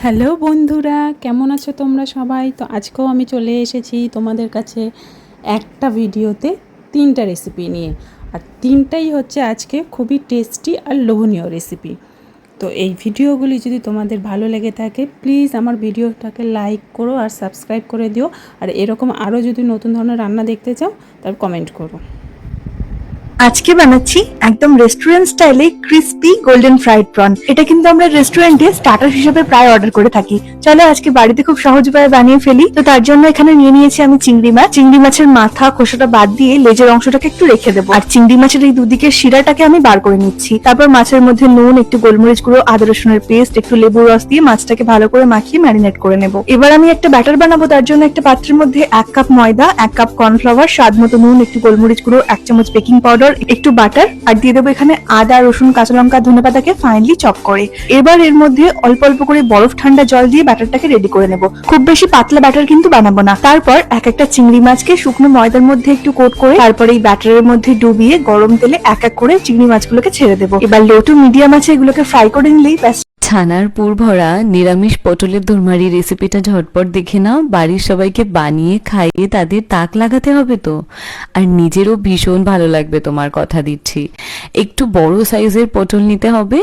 Hello বন্ধুরা, কেমন আছো তোমরা সবাই? তো আজকেও আমি চলে এসেছি তোমাদের কাছে একটা ভিডিওতে 3টা রেসিপি নিয়ে। আর 3টাই হচ্ছে আজকে খুবই টেস্টি আর লোভনীয় রেসিপি। তো এই ভিডিওগুলি যদি তোমাদের ভালো লেগে থাকে, প্লিজ আমার ভিডিওটাকে লাইক করো আর সাবস্ক্রাইব করে দিও। আর এরকম আরও যদি নতুন ধরনের রান্না দেখতে চাও তাহলে কমেন্ট করো। আজকে বানাচ্ছি একদম রেস্টুরেন্ট স্টাইলে ক্রিস্পি গোল্ডেন ফ্রাইড প্রন। এটা কিন্তু আমরা রেস্টুরেন্টে স্টার্টার হিসেবে প্রায় অর্ডার করে থাকি। চলো আজকে বাড়িতে খুব সহজ উপায়ে বানিয়ে ফেলি। তো তার জন্য এখানে নিয়ে নিয়েছি আমি চিংড়ি মাছ। চিংড়ি মাছের মাথা খোসাটা বাদ দিয়ে লেজের অংশটাকে একটু রেখে দেবো। আর চিংড়ি মাছের এই দুদিকের শিরাটাকে আমি বার করে নিচ্ছি। তারপর মাছের মধ্যে নুন, একটু গোলমরিচ গুঁড়ো, আদা রসুনের পেস্ট, একটু লেবুর রস দিয়ে মাছটাকে ভালো করে মাখিয়ে ম্যারিনেট করে নেব। এবার আমি একটা ব্যাটার বানাবো। তার জন্য একটা পাত্রের মধ্যে 1 কাপ ময়দা, 1 কাপ কর্নফ্লাওয়ার, স্বাদ মতো নুন, একটু গোলমরিচ গুঁড়ো, 1 চামচ বেকিং পাউডার, একটু বাটার আর দিয়ে দেবো এখানে আদা, রসুন, কাঁচা লঙ্কা, ধনেপাতাকে ফাইনলি চপ করে। এবার এর মধ্যে অল্প অল্প করে বরফ ঠান্ডা জল দিয়ে ব্যাটারটাকে রেডি করে নেব। খুব বেশি পাতলা ব্যাটার কিন্তু বানাবো না। তারপর এক একটা চিংড়ি মাছকে শুকনো ময়দার মধ্যে একটু কোট করে তারপর এই ব্যাটারের মধ্যে ডুবিয়ে গরম তেলে এক এক করে চিংড়ি মাছগুলোকে ছেড়ে দেবো। এবার লো টু মিডিয়াম আছে এগুলোকে ফ্রাই করে নিলেই ব্যাস। ছানার পুর ভরা নিরামিষ পটলের দোরমারি রেসিপিটা ঝটপট দেখে নাও। বাড়ির সবাইকে বানিয়ে খাইয়ে তাদের তাক লাগাতে হবে তো, আর নিজেরও ভীষণ ভালো লাগবে, তোমার কথা দিচ্ছি। একটু বড় সাইজের পটল নিতে হবে।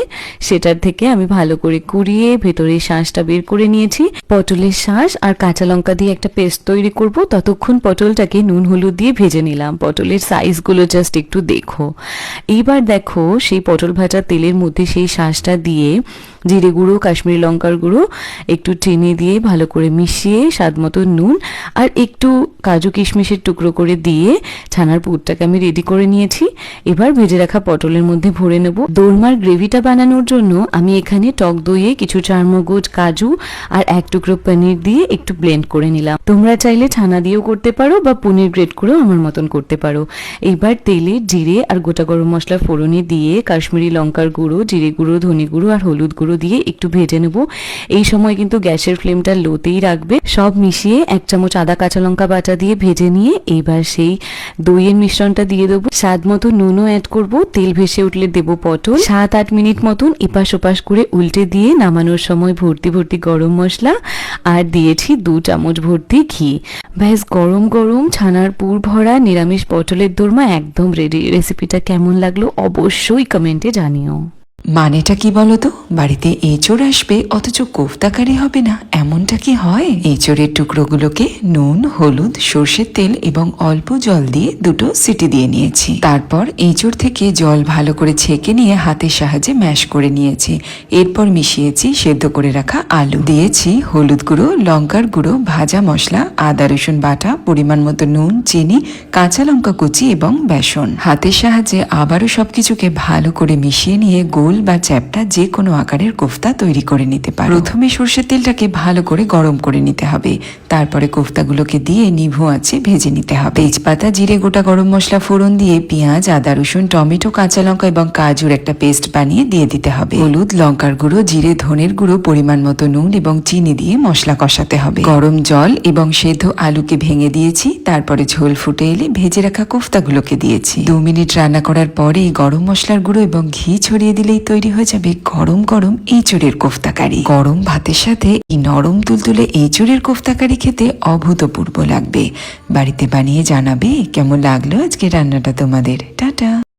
সেটার থেকে আমি ভালো করে কুড়িয়ে ভেতরের শাঁসটা বের করে নিয়েছি। পটলের শাঁস আর কাঁচা লঙ্কা দিয়ে একটা পেস্ট তৈরি করব। ততক্ষণ পটলটাকে নুন হলুদ দিয়ে ভেজে নিলাম। পটলের সাইজগুলো জাস্ট একটু দেখো। এইবার দেখো সেই পটল ভাজা তেলের মধ্যে সেই শাঁসটা দিয়ে জিরে গুঁড়ো, কাশ্মীরি লঙ্কার গুঁড়ো, একটু চিনি দিয়ে ভালো করে মিশিয়ে স্বাদ মতো নুন আর একটু কাজু কিশমিশের টুকরো করে দিয়ে ছানার পুরটাকে আমি রেডি করে নিয়েছি। এবার ভেজে রাখা পটলের মধ্যে ভরে নেব। দোরমার গ্রেভিটা বানানোর জন্য আমি এখানে টক দইয়ে কিছু চারমগজ, কাজু আর 1 টুকরো পনির দিয়ে একটু ব্লেন্ড করে নিলাম। তোমরা চাইলে ছানা দিয়েও করতে পারো বা পনির গ্রেট করেও আমার মতন করতে পারো। এইবার তেলে জিরে আর গোটা গরম মশলা ফোড়নে দিয়ে কাশ্মীরি লঙ্কার গুঁড়ো, জিরে গুঁড়ো, ধনে গুঁড়ো আর হলুদ গুঁড়ো দিয়ে একটু ভেজে নেব। এই সময় কিন্তু গ্যাসের ফ্লেমটা লোতেই রাখবে। সব মিশিয়ে 1 চামচ আদা কাঁচা লঙ্কা বাটা দিয়ে ভেজে নিয়ে এইবার সেই দইয়ের মিশ্রণটা দিয়ে দেবো। স্বাদ মতো নুনও অ্যাড করব। তেল ভেসে উঠলে দেবো পটল। 7-8 মিনিট মতন এপাশ ওপাশ করে উল্টে দিয়ে নামানোর সময় ভর্তি ভর্তি গরম মশলা আর দিয়েছি 2 চামচ ভর্তি ঘি। ব্যাস, গরম গরম ছানার পুর ভরা নিরামিষ পটলের দোরমা একদম রেডি। রেসিপিটা কেমন লাগলো অবশ্যই কমেন্টে জানিও। মানেটা কি বলতো? বাড়িতে এঁচড় আসবে অথচ কোফতাকারি হবে না, এমনটা কি হয়? এঁচড়ের টুকরোগুলোকে নুন, হলুদ, সর্ষের তেল এবং অল্প জল দিয়ে 2টো সিটি দিয়ে নিয়েছি। তারপর এঁচড় থেকে জল ভালো করে ছেঁকে নিয়ে হাতের সাহায্যে ম্যাশ করে নিয়েছি। এরপর মিশিয়েছি সেদ্ধ করে রাখা আলু, দিয়েছি হলুদ গুঁড়ো, লঙ্কার গুঁড়ো, ভাজা মশলা, আদা রসুন বাটা, পরিমাণ মতো নুন, চিনি, কাঁচা লঙ্কা কুচি এবং বেসন। হাতের সাহায্যে আবারও সবকিছুকে ভালো করে মিশিয়ে নিয়ে গোল বা চ্যাপ্টা যে কোনো আকারের কোফতা তৈরি করে নিতে পারো। প্রথমে সর্ষের তেলটাকে ভালো করে গরম করে নিতে হবে। তারপরে কোফতাগুলোকে দিয়ে নিভু আঁচে ভেজে নিতে হবে। তেজপাতা, জিরে, গোটা গরম মশলা ফোড়ন দিয়ে পেঁয়াজ, আদা রসুন, টমেটো, কাঁচা লঙ্কা এবং কাজুর একটা পেস্ট বানিয়ে দিয়ে দিতে হবে। হলুদ, লঙ্কার গুঁড়ো, জিরে, ধনের গুঁড়ো, পরিমাণ মতো নুন এবং চিনি দিয়ে মশলা কষাতে হবে। গরম জল এবং সেদ্ধ আলুকে ভেঙে দিয়েছি। তারপরে ঝোল ফুটে এলে ভেজে রাখা কোফতাগুলোকে দিয়েছি। 2 মিনিট রান্না করার পরে গরম মশলার গুঁড়ো এবং ঘি ছড়িয়ে দিলেই তৈরি হয়ে যাবে গরম গরম এঁচড়ের কোফতাকারি। গরম ভাতের সাথে এই নরম তুলতুলে এঁচড়ের কোফতাকারি খেতে অভূতপূর্ব লাগবে। বাড়িতে বানিয়ে জানাবে কেমন লাগলো আজকে রান্নাটা তোমাদের। টাটা।